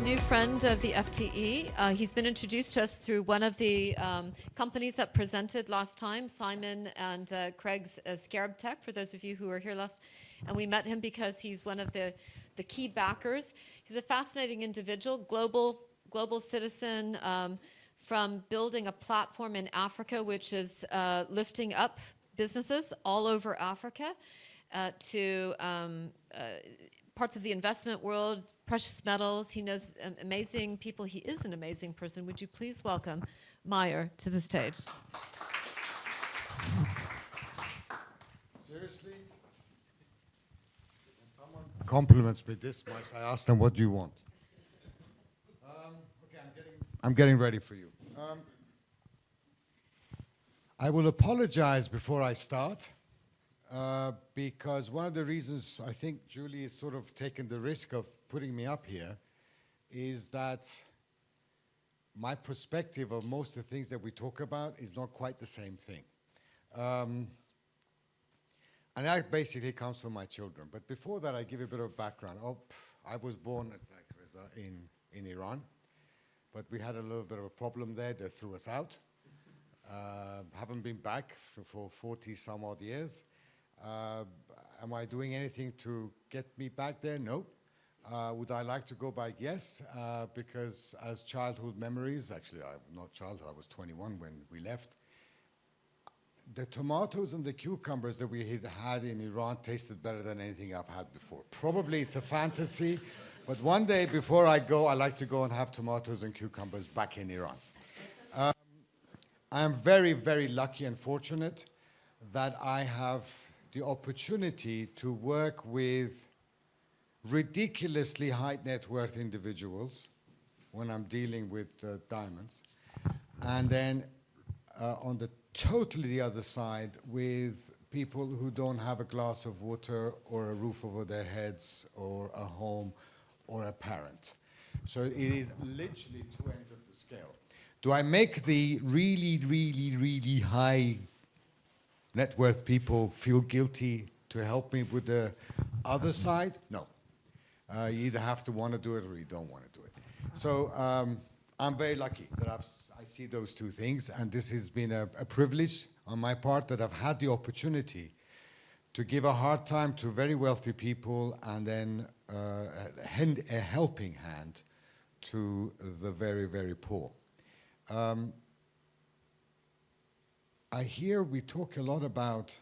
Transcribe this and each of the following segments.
new friend of the FTE. He's been introduced to us through one of the companies that presented last time, Simon and Craig's Scarab Tech, for those of you who were here last. And we met him because he's one of the key backers. He's a fascinating individual, global citizen, from building a platform in Africa, which is lifting up businesses all over Africa to parts of the investment world, precious metals. He knows amazing people. He is an amazing person. Would you please welcome Mahyar to the stage? Seriously? When someone compliments me this much, I ask them, what do you want? Okay, I'm getting ready for you. I will apologize before I start. Because one of the reasons I think Julie has sort of taken the risk of putting me up here is that my perspective of most of the things that we talk about is not quite the same thing. And that basically comes from my children. But before that, I give a bit of background. I was born in Iran, but we had a little bit of a problem there. They threw us out. Haven't been back for 40 some odd years. Am I doing anything to get me back there? No. Would I like to go back? Yes, because as childhood memories, actually I'm not childhood, I was 21 when we left. The tomatoes and the cucumbers that we had in Iran tasted better than anything I've had before. Probably it's a fantasy, but one day before I go, I like to go and have tomatoes and cucumbers back in Iran. I'm very, very lucky and fortunate that I have the opportunity to work with ridiculously high net worth individuals when I'm dealing with diamonds, and then on the totally the other side with people who don't have a glass of water or a roof over their heads or a home or a parent. So it is literally two ends of the scale. Do I make the really, really, really high net worth people feel guilty to help me with the other side? No. You either have to want to do it or you don't want to do it. So I'm very lucky that I see those two things, and this has been a privilege on my part that I've had the opportunity to give a hard time to very wealthy people and then a helping hand to the very, very poor. I hear we talk a lot about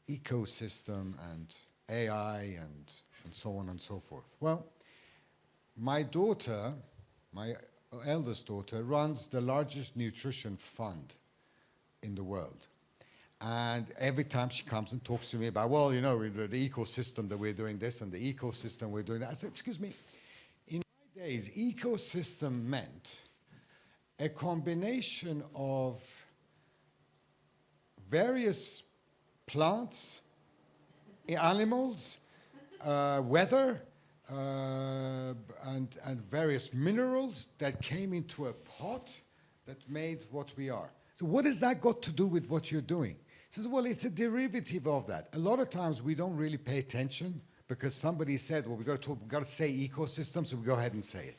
ecosystem and AI and so on and so forth. Well, my daughter, my eldest daughter, runs the largest nutrition fund in the world. And every time she comes and talks to me about, well, you know, the ecosystem that we're doing this and the ecosystem we're doing that, I said, excuse me, in my days, ecosystem meant a combination of various plants, animals, weather, and various minerals that came into a pot that made what we are. So what has that got to do with what you're doing? He says, well, it's a derivative of that. A lot of times we don't really pay attention because somebody said, well, we've got to say ecosystem, so we go ahead and say it.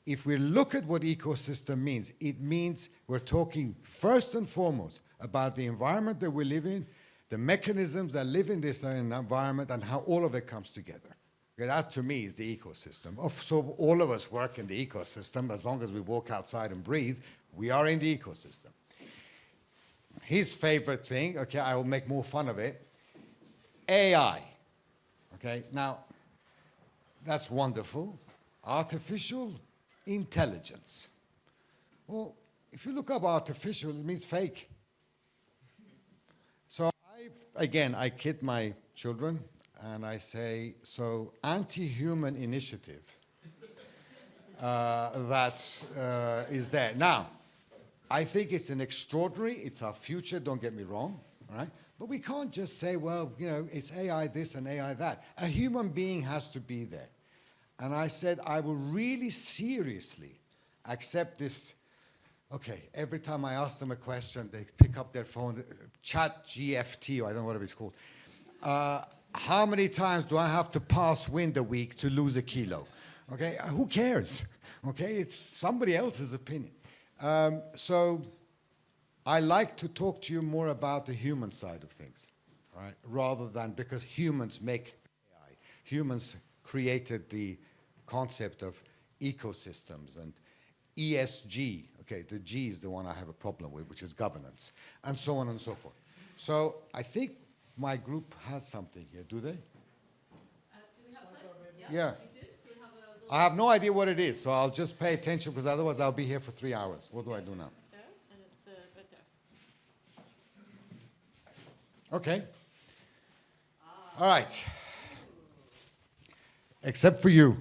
If we look at what ecosystem means, it means we're talking first and foremost about the environment that we live in, the mechanisms that live in this environment, and how all of it comes together. Okay, that, to me, is the ecosystem. So all of us work in the ecosystem. As long as we walk outside and breathe, we are in the ecosystem. His favorite thing, okay, I will make more fun of it, AI. Okay, now, that's wonderful. Artificial intelligence. Well, if you look up artificial, it means fake. So again, I kid my children and I say, so anti-human initiative that is there. Now, I think it's an extraordinary, it's our future, don't get me wrong, all right? But we can't just say, well, you know, it's AI this and AI that. A human being has to be there. And I said, I will really seriously accept this. Okay, every time I ask them a question, they pick up their phone, chat GFT, or I don't know what it's called. How many times do I have to pass wind a week to lose a kilo? Okay, who cares? Okay, it's somebody else's opinion. So I like to talk to you more about the human side of things, right? Rather than because humans make AI. Humans created the concept of ecosystems and ESG. Okay, the G is the one I have a problem with, which is governance, and so on and so forth. So I think my group has something here, do they? Do we have slides? Yeah. We do. So we have a little I have no idea what it is, so I'll just pay attention because otherwise I'll be here for 3 hours. What do I do now? there, and it's right there. Okay. All right. Except for you.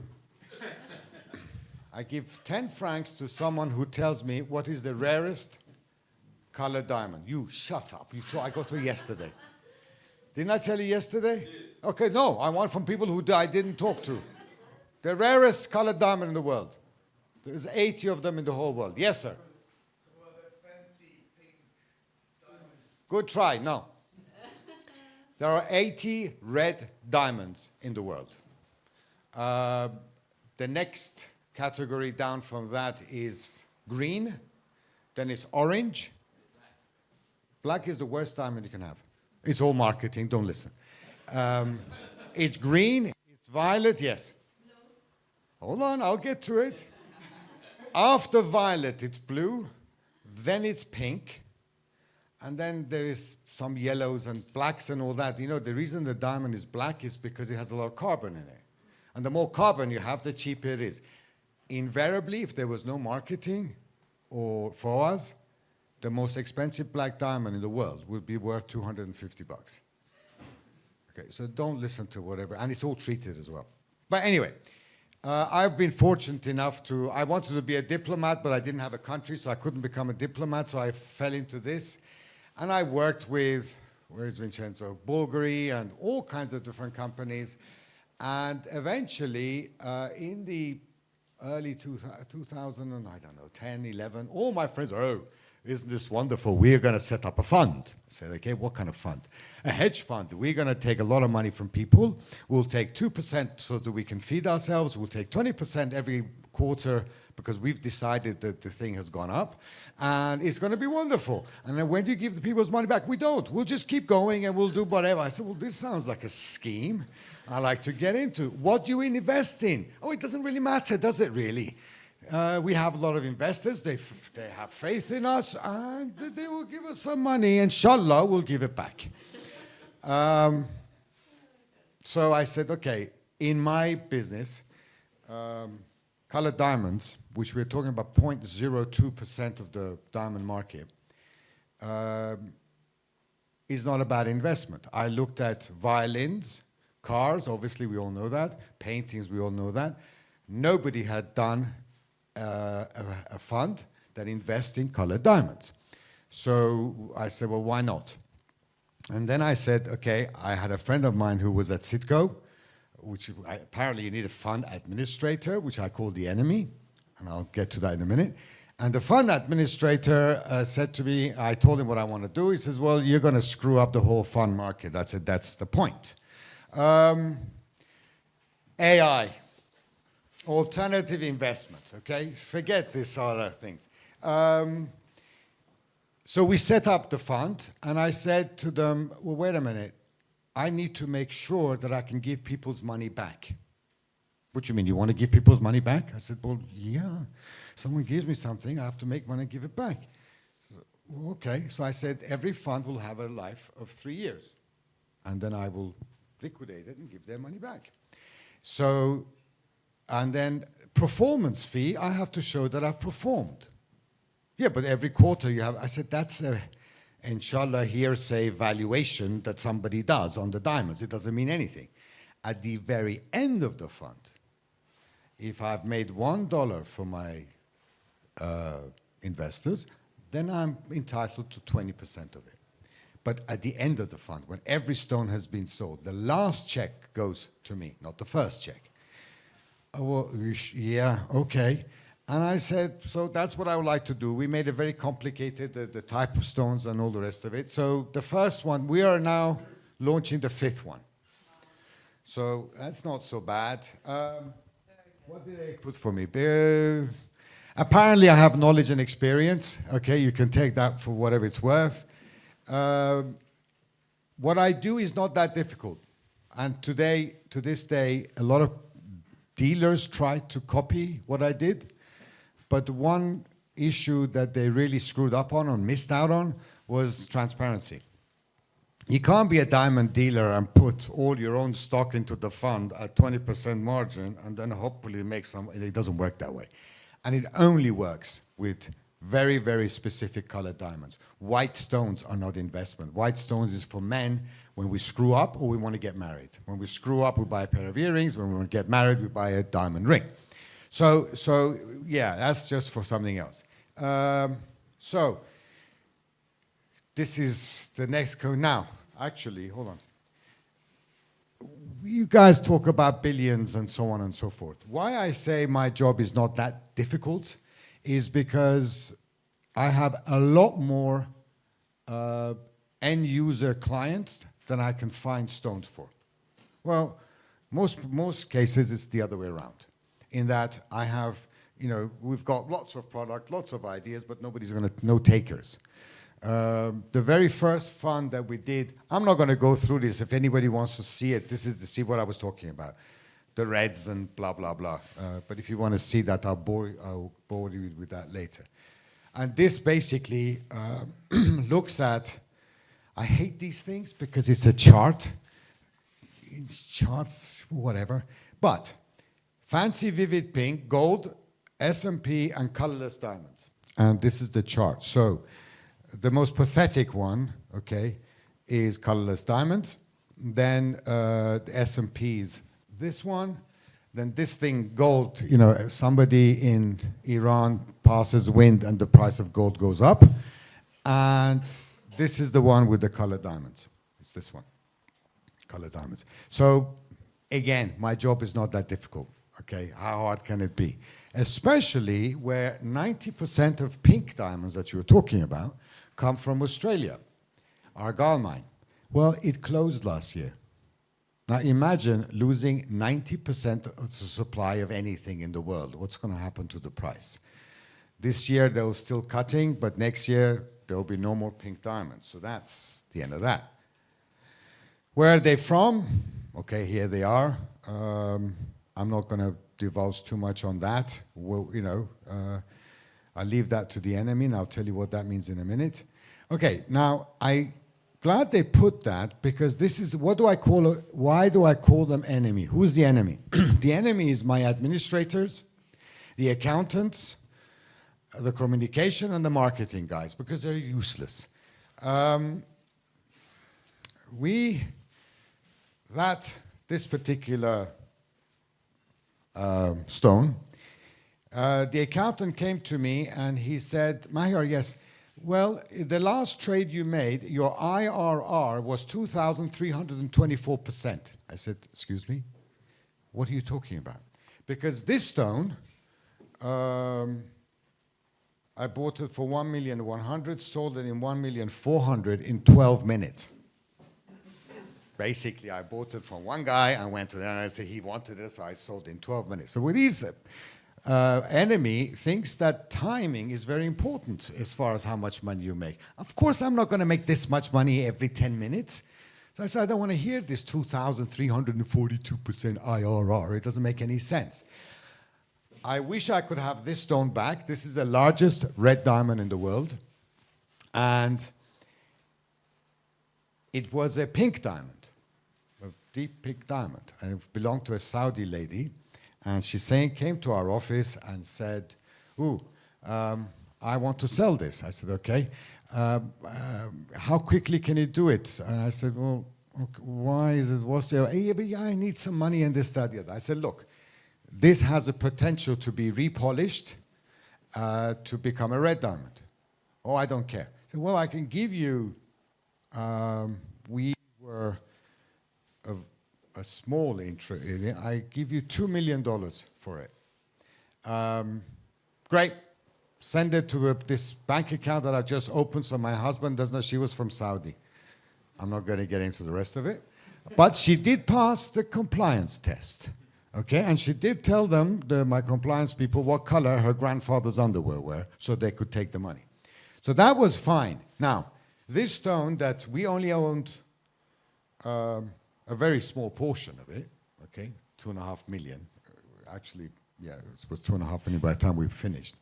I give 10 francs to someone who tells me what is the rarest colored diamond. You shut up. I got to yesterday. Didn't I tell you yesterday? Okay, no. I want from people who I didn't talk to. The rarest colored diamond in the world. There's 80 of them in the whole world. Yes, sir. So are they fancy pink diamonds? Good try. No. There are 80 red diamonds in the world. The next category down from that is green. Then it's orange. Black is the worst diamond you can have. It's all marketing. Don't listen. It's green. It's violet. Yes. Hold on. I'll get to it. After violet, it's blue. Then it's pink. And then there is some yellows and blacks and all that. You know, the reason the diamond is black is because it has a lot of carbon in it. And the more carbon you have, the cheaper it is. Invariably, if there was no marketing or for us, the most expensive black diamond in the world would be worth $250. Okay, so don't listen to whatever. And it's all treated as well. But anyway, I've been fortunate enough I wanted to be a diplomat, but I didn't have a country, so I couldn't become a diplomat, so I fell into this. And I worked with, where is Vincenzo? Bulgari and all kinds of different companies. And eventually, in the early 2000, and I don't know, 10, 11, all my friends, oh, isn't this wonderful? We're going to set up a fund. I said, okay, what kind of fund? A hedge fund. We're going to take a lot of money from people. We'll take 2% so that we can feed ourselves. We'll take 20% every quarter because we've decided that the thing has gone up. And it's going to be wonderful. And then when do you give the people's money back? We don't. We'll just keep going and we'll do whatever. I said, well, this sounds like a scheme I like to get into. What do you invest in? Oh, it doesn't really matter, does it really? We have a lot of investors. They have faith in us, and they will give us some money. Inshallah, we'll give it back. So I said, okay, in my business, colored diamonds, which we're talking about 0.02% of the diamond market, is not a bad investment. I looked at violins, cars, obviously we all know that, paintings, we all know that. Nobody had done a fund that invests in colored diamonds. So I said, well, why not? And then I said, okay, I had a friend of mine who was at Citgo, apparently you need a fund administrator, which I call the enemy, and I'll get to that in a minute. And the fund administrator said to me, I told him what I want to do. He says, well, you're going to screw up the whole fund market. I said, that's the point. AI, alternative investments, okay? Forget this other things. So we set up the fund, and I said to them, well, wait a minute. I need to make sure that I can give people's money back. What do you mean, you want to give people's money back? I said, well, yeah. Someone gives me something, I have to make money and give it back. Well, okay, so I said, every fund will have a life of 3 years, and then I will liquidate it and give their money back. So, and then performance fee, I have to show that I've performed. Yeah, but every quarter you have, I said, that's a, inshallah, hearsay valuation that somebody does on the diamonds. It doesn't mean anything. At the very end of the fund, if I've made $1 for my investors, then I'm entitled to 20% of it. But at the end of the fund, when every stone has been sold, the last check goes to me, not the first check. Oh, well, yeah, okay. And I said, so that's what I would like to do. We made it very complicated, the type of stones and all the rest of it. So the first one, we are now launching the 5th one. So that's not so bad. What did they put for me? Apparently, I have knowledge and experience. Okay, you can take that for whatever it's worth. What I do is not that difficult. And today, to this day, a lot of dealers try to copy what I did. But one issue that they really screwed up on or missed out on was transparency. You can't be a diamond dealer and put all your own stock into the fund at 20% margin and then hopefully make some. It doesn't work that way. And it only works with very, very specific colored diamonds. White stones are not investment. White stones is for men when we screw up or we want to get married. When we screw up, we buy a pair of earrings. When we want to get married, we buy a diamond ring. So yeah, that's just for something else. So this is the next code. Now, actually, hold on. You guys talk about billions and so on and so forth. Why I say my job is not that difficult is because I have a lot more end user clients than I can find stones for. Well, most cases it's the other way around. In that I have, we've got lots of product, lots of ideas, but no takers. The very first fund that we did, I'm not going to go through this. If anybody wants to see it, this is to see what I was talking about. The reds and blah, blah, blah. But if you want to see that, I'll bore you with that later. And this basically looks at, I hate these things because it's a chart. Charts, whatever. But fancy vivid pink, gold, S&P, and colorless diamonds. And this is the chart. So the most pathetic one, okay, is colorless diamonds. Then the S&Ps, this one. Then this thing, gold, somebody in Iran passes wind and the price of gold goes up. And this is the one with the colored diamonds. It's this one, colored diamonds. So again, my job is not that difficult, okay? How hard can it be? Especially where 90% of pink diamonds that you were talking about come from Australia, Argyle mine. Well, it closed last year. Now imagine losing 90% of the supply of anything in the world. What's going to happen to the price? This year they're still cutting, but next year there will be no more pink diamonds. So that's the end of that. Where are they from? Okay, here they are. I'm not going to divulge too much on that. Well, I'll leave that to the enemy, and I'll tell you what that means in a minute. Okay, now I'm glad they put that because this is, what do I call it? Why do I call them enemy? Who's the enemy? The enemy is my administrators, the accountants, the communication, and the marketing guys because they're useless. This particular stone, the accountant came to me and he said, Mahyar, yes, well, the last trade you made, your IRR was 2,324%. I said, excuse me, what are you talking about? Because this stone, I bought it for 1,100,000, sold it in 1,400,000 in 12 minutes. Basically, I bought it from one guy and went to the other and I said he wanted it, so I sold it in 12 minutes. So with his enemy thinks that timing is very important as far as how much money you make. Of course, I'm not going to make this much money every 10 minutes. So I said, I don't want to hear this 2,342% IRR. It doesn't make any sense. I wish I could have this stone back. This is the largest red diamond in the world. And it was a pink diamond, a deep pink diamond. And it belonged to a Saudi lady. And she came to our office and said, I want to sell this. I said, okay. How quickly can you do it? And I said, well, okay, why is it? What's the, yeah, I need some money and this, that, the other. I said, look, this has a potential to be repolished to become a red diamond. Oh, I don't care. I said, well, I can give you, we were a small interest. I give you $2 million for it. Great. Send it to this bank account that I just opened so my husband doesn't know. She was from Saudi. I'm not going to get into the rest of it. But she did pass the compliance test. Okay, and she did tell them, my compliance people, what color her grandfather's underwear were, so they could take the money. So that was fine. Now, this stone that we only owned a very small portion of it, okay, 2.5 million. Actually, yeah, it was 2.5 million by the time we finished.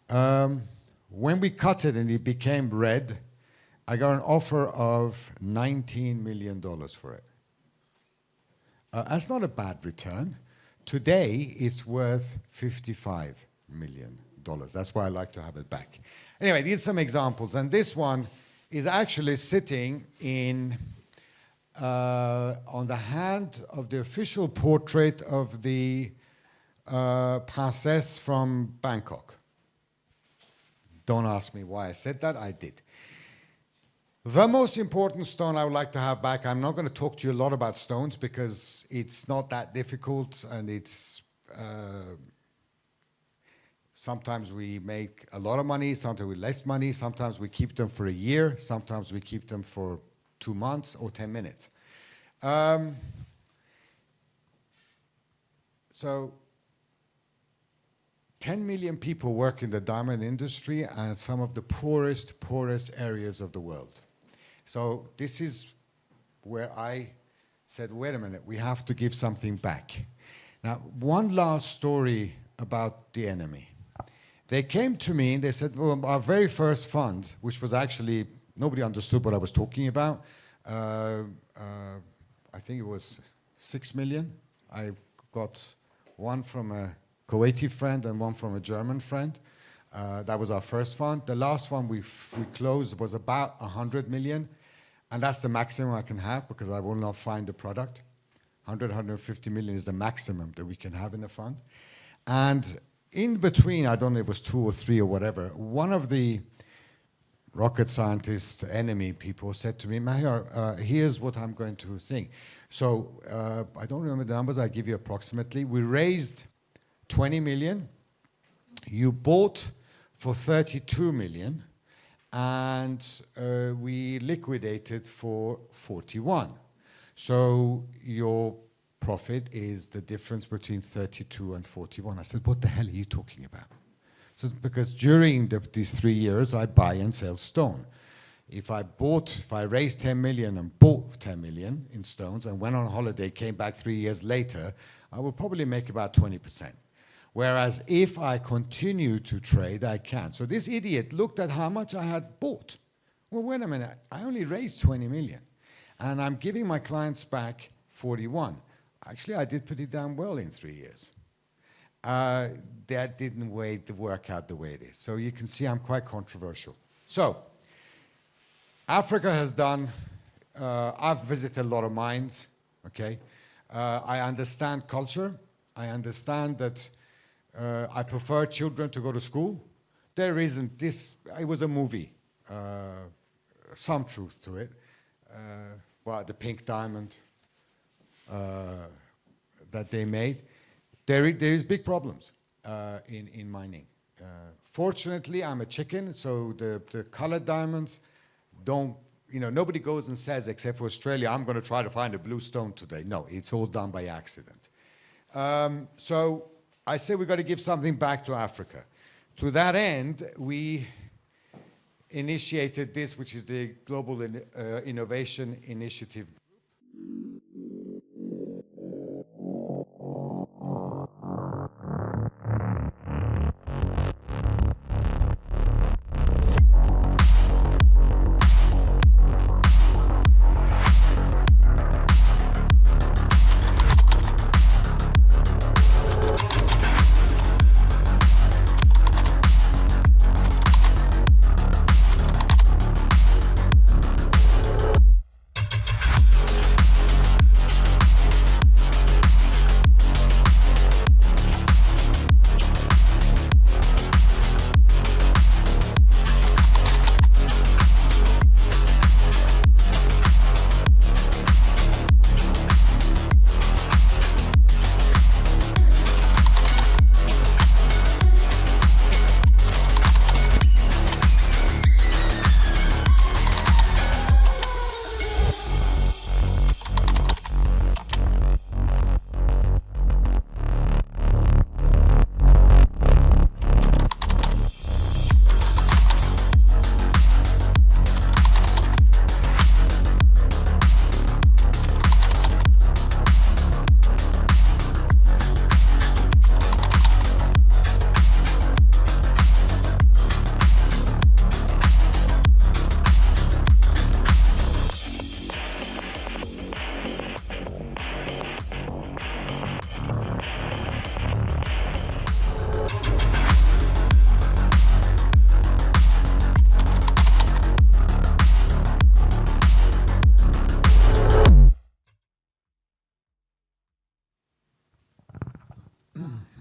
When we cut it and it became red, I got an offer of $19 million for it. That's not a bad return. Today, it's worth $55 million. That's why I like to have it back. Anyway, these are some examples. And this one is actually sitting in on the hand of the official portrait of the princess from Bangkok. Don't ask me why I said that, I did. The most important stone I would like to have back, I'm not going to talk to you a lot about stones because it's not that difficult, and it's sometimes we make a lot of money, sometimes with less money, sometimes we keep them for a year, sometimes we keep them for 2 months or 10 minutes. So 10 million people work in the diamond industry, and some of the poorest areas of the world. So this is where I said, wait a minute, we have to give something back. Now, one last story about the enemy. They came to me and they said, well, our very first fund, which was actually, nobody understood what I was talking about. I think it was 6 million. I got one from a Kuwaiti friend and one from a German friend. That was our first fund. The last one we closed was about 100 million. And that's the maximum I can have because I will not find the product. 150 million is the maximum that we can have in a fund. And in between, I don't know if it was 2 or 3 or whatever, one of the rocket scientists, enemy people said to me, Mahyar, here's what I'm going to think. So I don't remember the numbers, I give you approximately. We raised 20 million. You bought for 32 million. And we liquidated for 41. So your profit is the difference between 32 and 41. I said, what the hell are you talking about? So because during these 3 years, I buy and sell stone. If I raised 10 million and bought 10 million in stones and went on holiday, came back 3 years later, I will probably make about 20%. Whereas if I continue to trade, I can. So this idiot looked at how much I had bought. Well, wait a minute, I only raised 20 million. And I'm giving my clients back 41. Actually, I did pretty damn well in 3 years. That didn't work out the way it is. So you can see I'm quite controversial. So Africa has done, I've visited a lot of mines, okay? I understand culture. I understand that I prefer children to go to school. There isn't this, it was a movie, some truth to it. Well, the pink diamond that they made. There is big problems in mining. Fortunately, I'm a chicken, so the colored diamonds don't, nobody goes and says, except for Australia, I'm going to try to find a blue stone today. No, it's all done by accident. So I say we've got to give something back to Africa. To that end, we initiated this, which is the Global Innovation Initiative.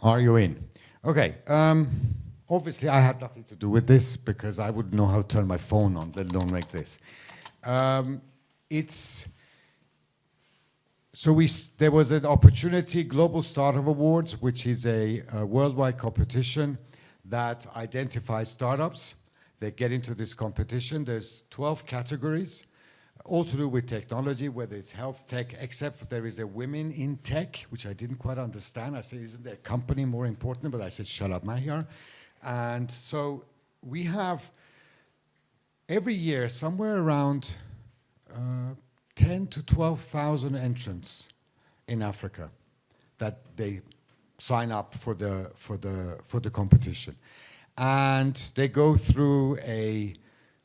Are you in? Okay. Obviously, I had nothing to do with this because I wouldn't know how to turn my phone on, let alone make this. It's so there was an opportunity, Global Startup Awards, which is a worldwide competition that identifies startups. They get into this competition. There's 12 categories, all to do with technology, whether it's health tech, except there is a women in tech, which I didn't quite understand. I said, isn't their company more important? But I said, shut up, Mahyar. And so we have every year somewhere around 10 to 12,000 entrants in Africa that they sign up for the competition. And they go through a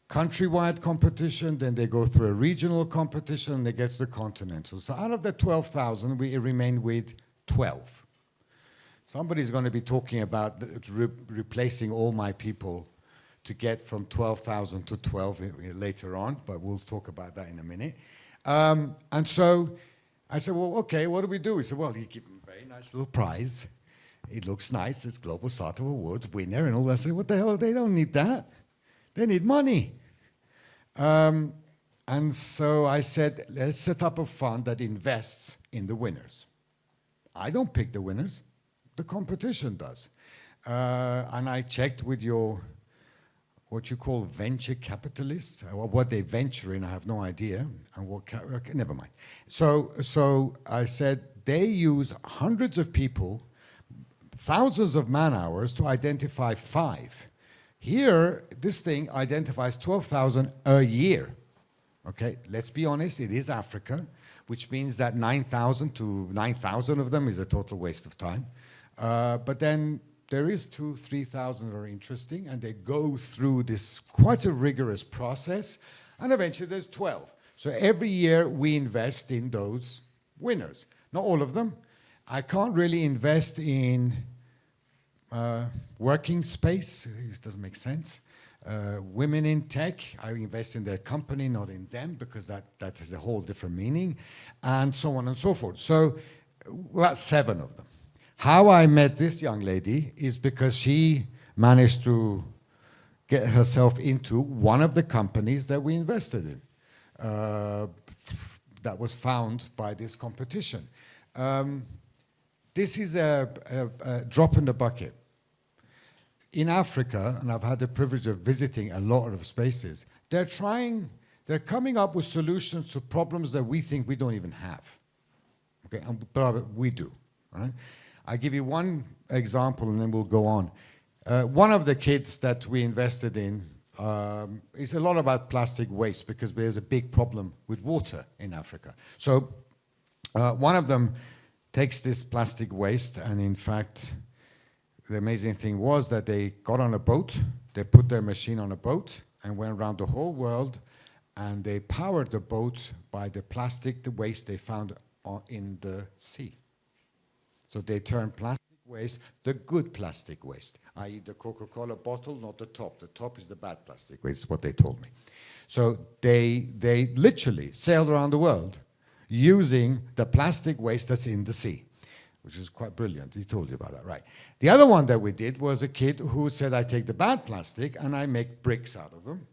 countrywide competition, then they go through a regional competition, and they get to the continental. So out of the 12,000, we remain with 12. Somebody's going to be talking about replacing all my people to get from 12,000 to 12 later on, but we'll talk about that in a minute. And so I said, well, okay, what do we do? He said, well, you give them a very nice little prize. It looks nice. It's Global Startup Awards winner and all that. I said, what the hell? They don't need that. They need money. And so I said, let's set up a fund that invests in the winners. I don't pick the winners. The competition does. And I checked with what you call venture capitalists, or what they venture in, I have no idea. And okay, never mind. So I said, they use hundreds of people, thousands of man hours to identify 5. Here, this thing identifies 12,000 a year. Okay, let's be honest, it is Africa, which means that 9,000 to 9,000 of them is a total waste of time. But then there is 2,000-3,000 that are interesting, and they go through this quite a rigorous process, and eventually there's 12. So every year we invest in those winners. Not all of them. I can't really invest in working space. It doesn't make sense. Women in tech, I invest in their company, not in them, because that has a whole different meaning, and so on and so forth. So, well, 7 of them. How I met this young lady is because she managed to get herself into one of the companies that we invested in, that was found by this competition. This is a drop in the bucket. In Africa, and I've had the privilege of visiting a lot of spaces, they're coming up with solutions to problems that we think we don't even have. Okay, but we do, right? I'll give you one example and then we'll go on. One of the kids that we invested in is a lot about plastic waste because there's a big problem with water in Africa. So one of them takes this plastic waste, and in fact, the amazing thing was that they got on a boat, they put their machine on a boat and went around the whole world, and they powered the boat by the plastic, the waste they found in the sea. So they turned plastic waste, the good plastic waste, i.e. the Coca-Cola bottle, not the top. The top is the bad plastic waste, is what they told me. So they literally sailed around the world using the plastic waste that's in the sea, which is quite brilliant. He told you about that, right? The other one that we did was a kid who said, I take the bad plastic and I make bricks out of them,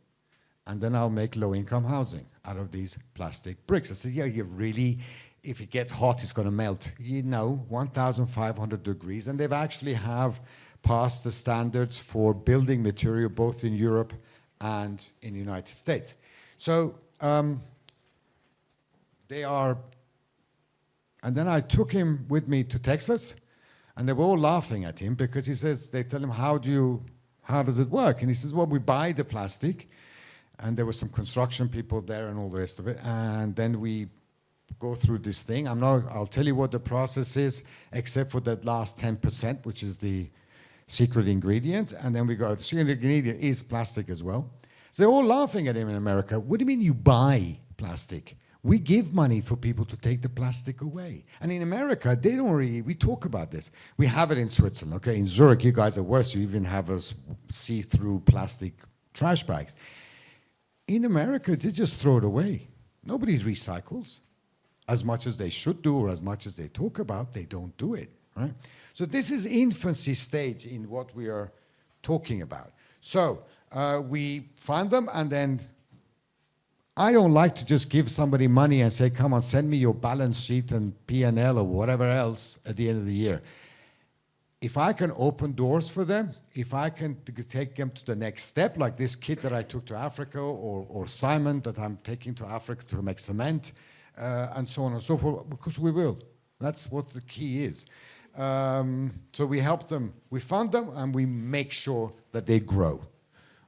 and then I'll make low-income housing out of these plastic bricks. I said, yeah, you really, if it gets hot, it's going to melt. 1,500 degrees, and they've actually have passed the standards for building material both in Europe and in the United States. So they are, and then I took him with me to Texas, and they were all laughing at him because he says, they tell him, how does it work? And he says, well, we buy the plastic, and there were some construction people there and all the rest of it, and then we go through this thing. I'll tell you what the process is, except for that last 10%, which is the secret ingredient, and then we go, the secret ingredient is plastic as well. So they're all laughing at him in America. What do you mean you buy plastic? We give money for people to take the plastic away. And in America, they don't really, we talk about this. We have it in Switzerland, okay? In Zurich, you guys are worse. You even have us see-through plastic trash bags. In America, they just throw it away. Nobody recycles. As much as they should do or as much as they talk about, they don't do it. right? So this is infancy stage in what we are talking about. So we find them, and then I don't like to just give somebody money and say, come on, send me your balance sheet and P&L or whatever else at the end of the year. If I can open doors for them, if I can take them to the next step, like this kid that I took to Africa, or Simon that I'm taking to Africa to make cement, and so on and so forth, because we will. That's what the key is. So we help them, we fund them, and we make sure that they grow.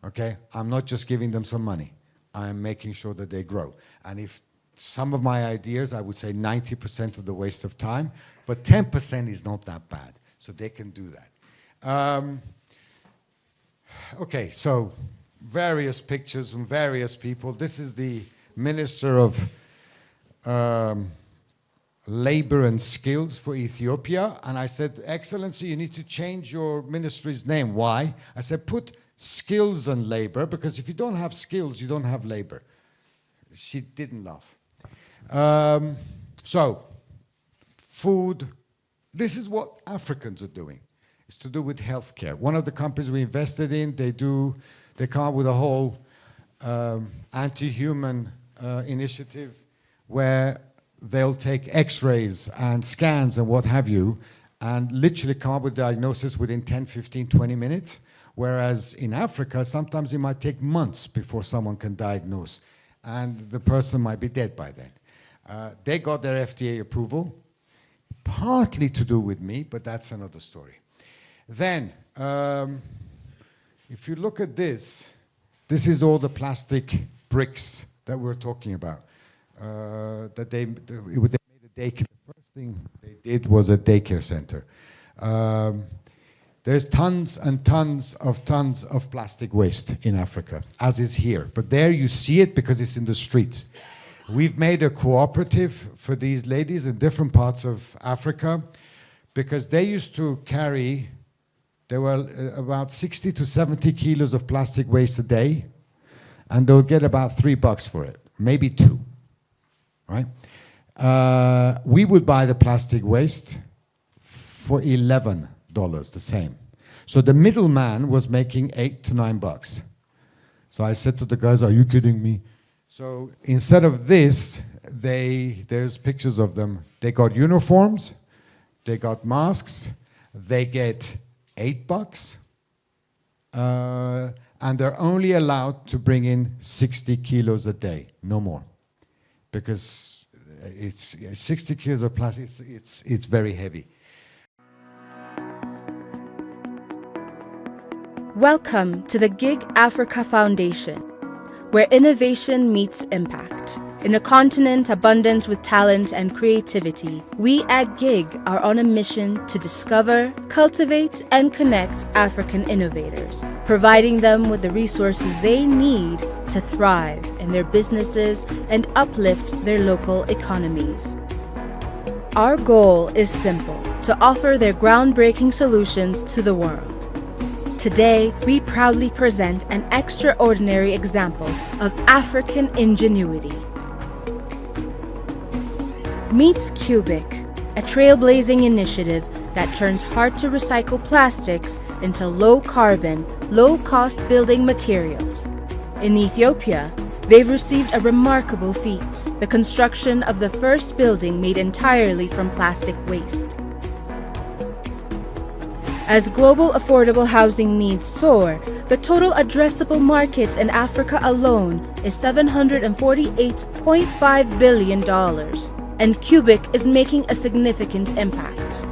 Okay? I'm not just giving them some money. I'm making sure that they grow. And if some of my ideas, I would say 90% of the waste of time, but 10% is not that bad. So they can do that. Okay, so various pictures from various people. This is the Minister of Labor and Skills for Ethiopia. And I said, Excellency, you need to change your ministry's name. Why? I said, put skills and labor, because if you don't have skills, you don't have labor. She didn't laugh. So, food. This is what Africans are doing. It's to do with healthcare. One of the companies we invested in, they come up with a whole anti-human initiative where they'll take x-rays and scans and what have you, and literally come up with diagnosis within 10, 15, 20 minutes. Whereas in Africa, sometimes it might take months before someone can diagnose, and the person might be dead by then. They got their FDA approval, partly to do with me, but that's another story. Then, if you look at this, this is all the plastic bricks that we're talking about. That they made a daycare. The first thing they did was a daycare center. There's tons and tons of plastic waste in Africa, as is here. But there you see it because it's in the streets. We've made a cooperative for these ladies in different parts of Africa because they used to carry, there were about 60 to 70 kilos of plastic waste a day, and they'll get about $3 for it, maybe 2, right? We would buy the plastic waste for $11, the same. So the middleman was making $8 to $9. So I said to the guys, are you kidding me? So instead of this, there's pictures of them. They got uniforms, they got masks, they get $8, and they're only allowed to bring in 60 kilos a day, no more. Because it's 60 kilos of plastic, it's very heavy. Welcome to the Gig Africa Foundation, where innovation meets impact. In a continent abundant with talent and creativity, we at Gig are on a mission to discover, cultivate, and connect African innovators, providing them with the resources they need to thrive in their businesses and uplift their local economies. Our goal is simple: to offer their groundbreaking solutions to the world. Today, we proudly present an extraordinary example of African ingenuity. Meet Cubic, a trailblazing initiative that turns hard-to-recycle plastics into low-carbon, low-cost building materials. In Ethiopia, they've received a remarkable feat: the construction of the first building made entirely from plastic waste. As global affordable housing needs soar, the total addressable market in Africa alone is $748.5 billion, and Cubic is making a significant impact.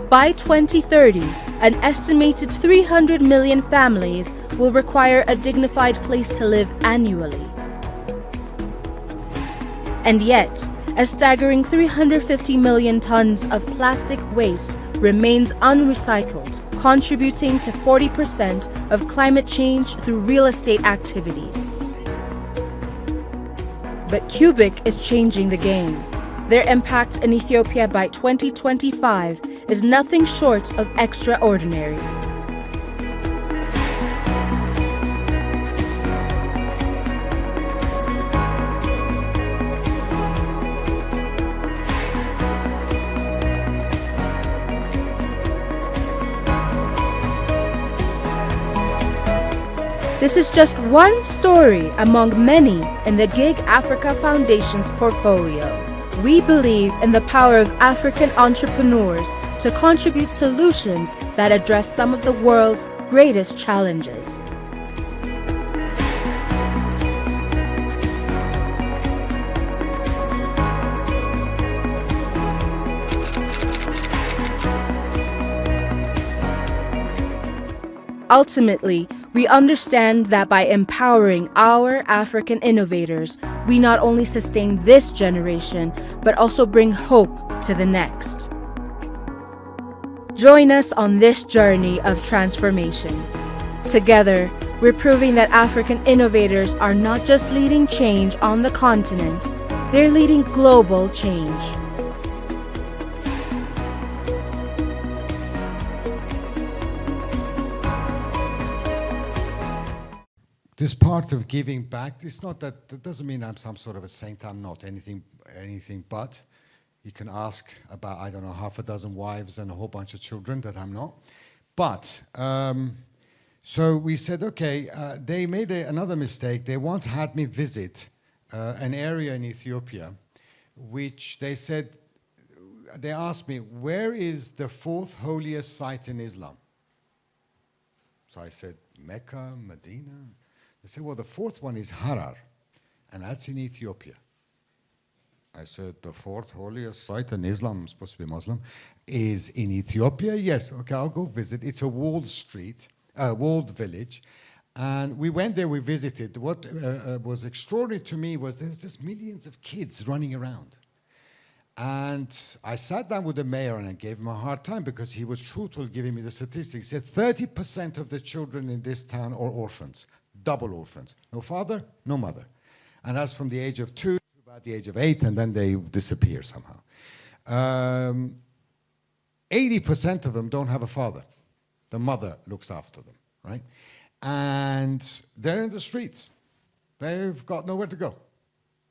By 2030, an estimated 300 million families will require a dignified place to live annually. And yet, a staggering 350 million tons of plastic waste remains unrecycled, contributing to 40% of climate change through real estate activities. But Cubic is changing the game. Their impact in Ethiopia by 2025 is nothing short of extraordinary. This is just one story among many in the Gig Africa Foundation's portfolio. We believe in the power of African entrepreneurs to contribute solutions that address some of the world's greatest challenges. Ultimately, we understand that by empowering our African innovators, we not only sustain this generation, but also bring hope to the next. Join us on this journey of transformation. Together, we're proving that African innovators are not just leading change on the continent, they're leading global change. This part of giving back, it's not that doesn't mean I'm some sort of a saint. I'm not anything but. You can ask about, I don't know, half a dozen wives and a whole bunch of children that I'm not. But, so we said, okay, they made another mistake. They once had me visit an area in Ethiopia, which they said, they asked me, where is the fourth holiest site in Islam? So I said, Mecca, Medina. They said, well, the fourth one is Harar, and that's in Ethiopia. I said, the fourth holiest site in Islam, I'm supposed to be Muslim, is in Ethiopia? Yes, okay, I'll go visit. It's a walled street, walled village. And we went there, we visited. What was extraordinary to me was there's just millions of kids running around. And I sat down with the mayor and I gave him a hard time because he was truthful giving me the statistics. He said 30% of the children in this town are orphans. Double orphans. No father, no mother. And that's from the age of 2 to about the age of 8, and then they disappear somehow. 80% of them don't have a father. The mother looks after them, right? And they're in the streets. They've got nowhere to go.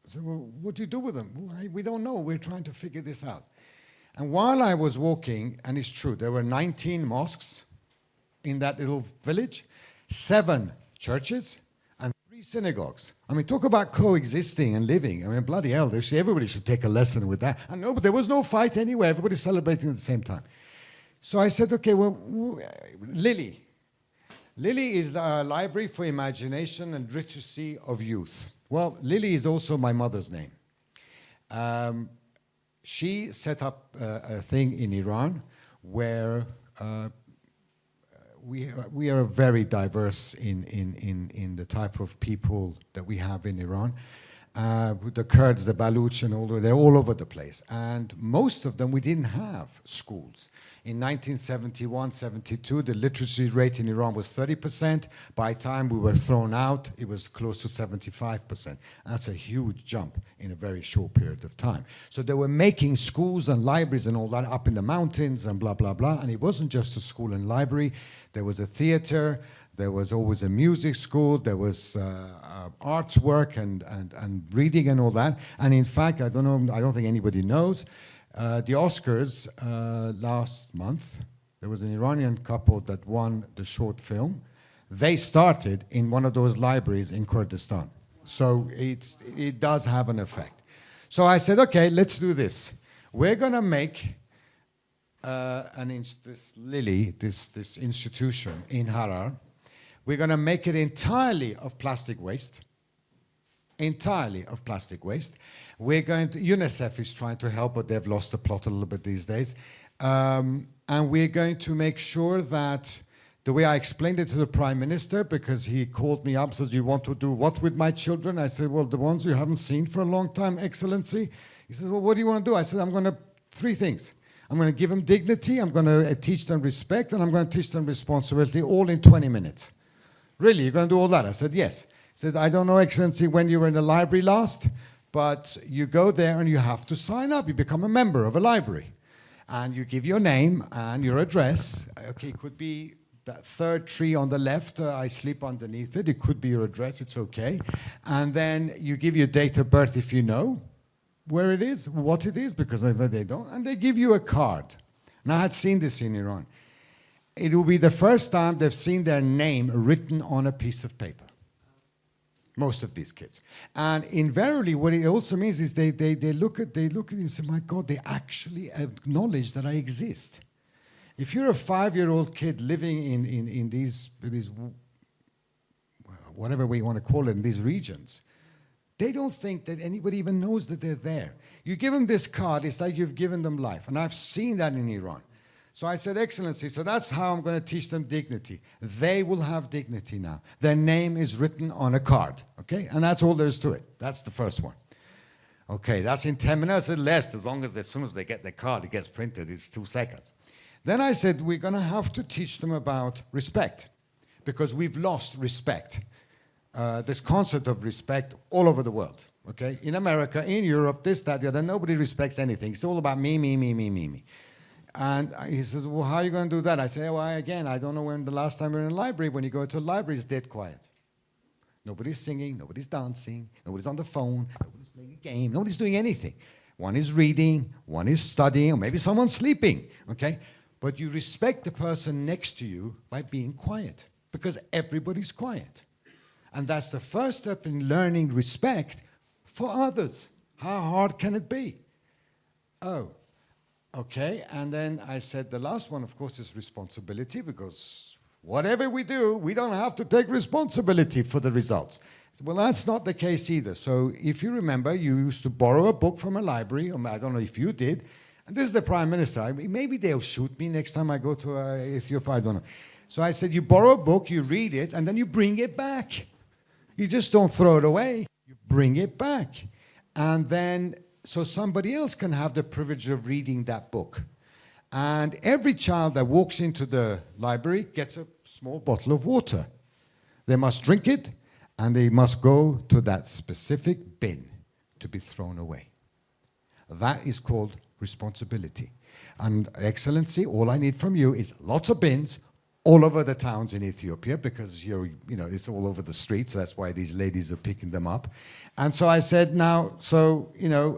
So, well, what do you do with them? Well, we don't know. We're trying to figure this out. And while I was walking, and it's true, there were 19 mosques in that little village, 7 churches, and 3 synagogues. I mean, talk about coexisting and living. I mean, bloody hell, everybody should take a lesson with that. And no, but there was no fight anywhere. Everybody's celebrating at the same time. So I said, okay, well, Lily. Lily is the library for imagination and literacy of youth. Well, Lily is also my mother's name. She set up a thing in Iran where we are very diverse in the type of people that we have in Iran. The Kurds, the Baluch, and all, they're all over the place. And most of them, we didn't have schools. In 1971, 72, the literacy rate in Iran was 30%. By the time we were thrown out, it was close to 75%. That's a huge jump in a very short period of time. So they were making schools and libraries and all that up in the mountains and blah, blah, blah. And it wasn't just a school and library. There was a theater. There was always a music school. There was arts work and reading and all that. And in fact, I don't think anybody knows, the Oscars last month, there was an Iranian couple that won the short film. They started in one of those libraries in Kurdistan. So it does have an effect. So I said, okay, let's do this. We're going to make this institution in Harar. We're going to make it entirely of plastic waste. Entirely of plastic waste. We're going to, UNICEF is trying to help, but they've lost the plot a little bit these days. And we're going to make sure that the way I explained it to the Prime Minister, because he called me up, says, you want to do what with my children? I said, well, the ones you haven't seen for a long time, Excellency. He says, well, what do you want to do? I said, I'm going to, 3 things. I'm going to give them dignity, I'm going to teach them respect, and I'm going to teach them responsibility, all in 20 minutes. Really, you're going to do all that? I said, yes. He said, I don't know, Excellency, when you were in the library last, but you go there and you have to sign up. You become a member of a library. And you give your name and your address. Okay, it could be that 3rd tree on the left. I sleep underneath it. It could be your address. It's okay. And then you give your date of birth if you know where it is, what it is, because they don't. And they give you a card. And I had seen this in Iran. it will be the first time they've seen their name written on a piece of paper. Most of these kids. And invariably, what it also means is they look at you and say, my God, they actually acknowledge that I exist. If you're a 5-year-old kid living in these, whatever we want to call it, in these regions, they don't think that anybody even knows that they're there. You give them this card, it's like you've given them life. And I've seen that in Iran. So I said, Excellency, so that's how I'm going to teach them dignity. They will have dignity now. Their name is written on a card, okay? And that's all there is to it. That's the first one. Okay, that's in 10 minutes or less, as soon as they get their card, it gets printed, it's 2 seconds. Then I said, we're going to have to teach them about respect, because we've lost respect. This concept of respect all over the world, okay? In America, in Europe, this, that, the other, nobody respects anything. It's all about me, me, me, me, me, me. And he says, well, how are you going to do that? I say, well, again, I don't know when the last time we were in a library. When you go to a library, it's dead quiet. Nobody's singing, nobody's dancing, nobody's on the phone, nobody's playing a game, nobody's doing anything. One is reading, one is studying, or maybe someone's sleeping, okay? But you respect the person next to you by being quiet, because everybody's quiet. And that's the first step in learning respect for others. How hard can it be? Oh. Okay, and then I said the last one, of course, is responsibility, because whatever we do, we don't have to take responsibility for the results. Well, that's not the case either. So if you remember, you used to borrow a book from a library, or I don't know if you did, and this is the Prime Minister. I mean, maybe they'll shoot me next time I go to Ethiopia, I don't know. So I said, you borrow a book, you read it, and then you bring it back. You just don't throw it away. You bring it back. And then so somebody else can have the privilege of reading that book. And every child that walks into the library gets a small bottle of water. They must drink it, and they must go to that specific bin to be thrown away. That is called responsibility. And Excellency, all I need from you is lots of bins all over the towns in Ethiopia, because it's all over the streets. That's why these ladies are picking them up. And so I said, now,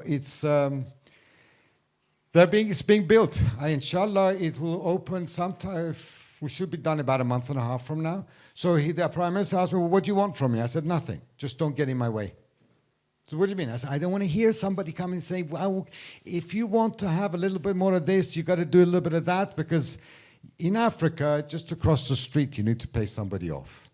it's being built. Inshallah, it will open sometime. We should be done about a month and a half from now. So the Prime Minister asked me, well, what do you want from me? I said, nothing. Just don't get in my way. So what do you mean? I said, I don't want to hear somebody come and say, well, if you want to have a little bit more of this, you got to do a little bit of that, because in Africa, just across the street, you need to pay somebody off.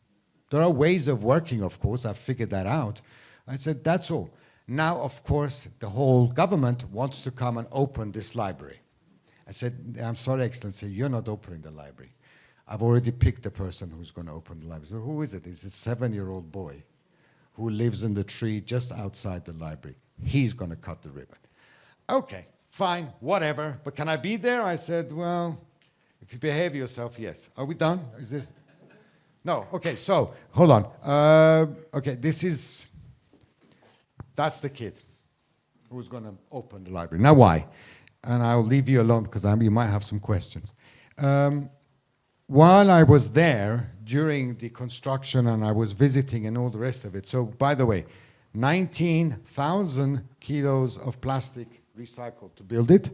There are ways of working, of course. I've figured that out. I said, that's all. Now, of course, the whole government wants to come and open this library. I said, I'm sorry, Excellency, you're not opening the library. I've already picked the person who's going to open the library. So who is it? It's a 7-year-old boy who lives in the tree just outside the library. He's going to cut the ribbon. Okay, fine, whatever. But can I be there? I said, well, if you behave yourself, yes. Are we done? Is this? No. Okay, so hold on. Okay, that's the kid who's going to open the library. Now, why? And I'll leave you alone because you might have some questions. While I was there during the construction and I was visiting and all the rest of it, so by the way, 19,000 kilos of plastic recycled to build it.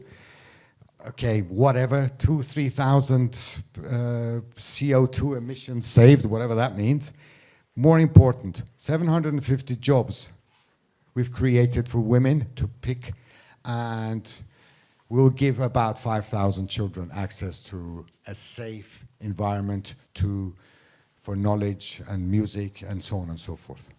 Okay, whatever, 3,000 CO2 emissions saved, whatever that means. More important, 750 jobs we've created for women to pick, and we'll give about 5,000 children access to a safe environment for knowledge and music and so on and so forth.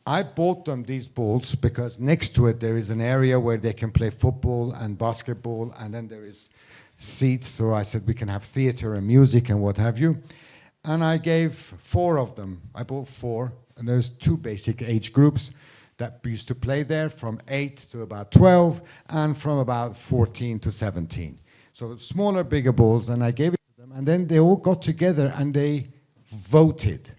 I bought them these balls because next to it there is an area where they can play football and basketball, and then there is seats, so I said we can have theater and music and what have you. And I gave 4 of them. I bought 4, and there's 2 basic age groups that used to play there, from 8 to about 12, and from about 14 to 17. So smaller, bigger balls, and I gave it to them, and then they all got together and they voted.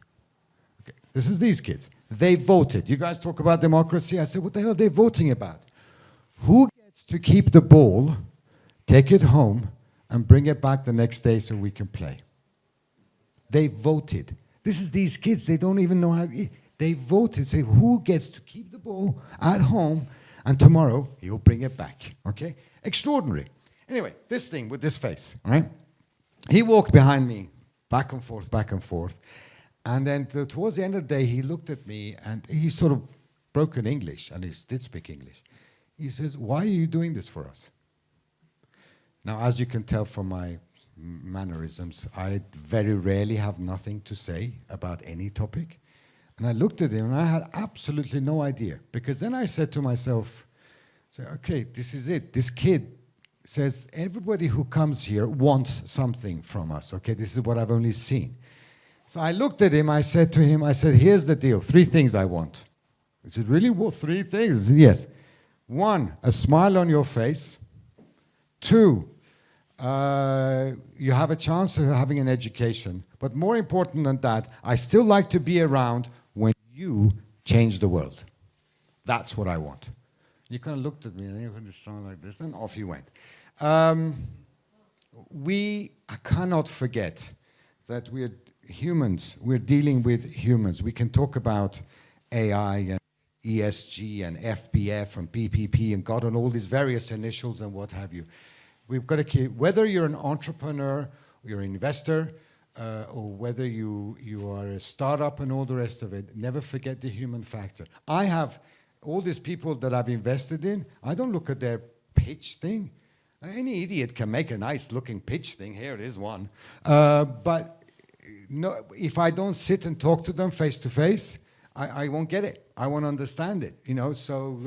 Okay, this is these kids. They voted. You guys talk about democracy. I said, what the hell are they voting about? Who gets to keep the ball, take it home, and bring it back the next day so we can play? They voted. This is these kids. They don't even know how. They voted. Say, who gets to keep the ball at home, and tomorrow he'll bring it back. Okay? Extraordinary. Anyway, this thing with this face, all right? he walked behind me, back and forth, back and forth. And then towards the end of the day, he looked at me and he sort of broken English, and he did speak English. He says, "Why are you doing this for us?" Now, as you can tell from my mannerisms, I very rarely have nothing to say about any topic. And I looked at him and I had absolutely no idea, because then I said to myself, okay, this is it. This kid says everybody who comes here wants something from us. Okay, this is what I've only seen. So I looked at him, I said to him, here's the deal, 3 things I want. He said, really, what, 3 things? I said, yes. 1, a smile on your face. 2, you have a chance of having an education. But more important than that, I still like to be around when you change the world. That's what I want. You kind of looked at me and you kind of sound like this, and off he went. We cannot forget that we're humans. We're dealing with humans. We can talk about AI and ESG and FBF and PPP and God and all these various initials and what have you. We've got to keep, whether you're an entrepreneur, you're an investor, or whether you are a startup and all the rest of it, never forget the human factor. I have all these people that I've invested in, I don't look at their pitch thing. Any idiot can make a nice looking pitch thing. Here it is one. But no, if I don't sit and talk to them face to face, I won't get it. I won't understand it, you know. So,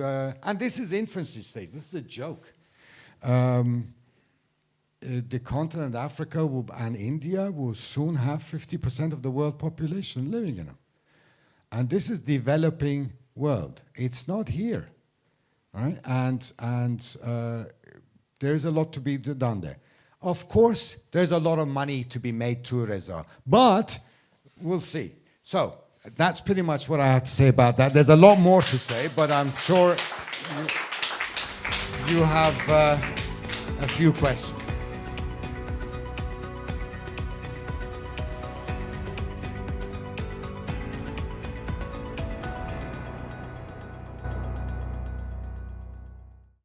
and this is infancy stage. This is a joke. The continent Africa and India will soon have 50% of the world population living in them. And this is developing world. It's not here, right? And there's a lot to be done there. Of course, there's a lot of money to be made to Reza, but we'll see. So that's pretty much what I have to say about that. There's a lot more to say, but I'm sure you have a few questions.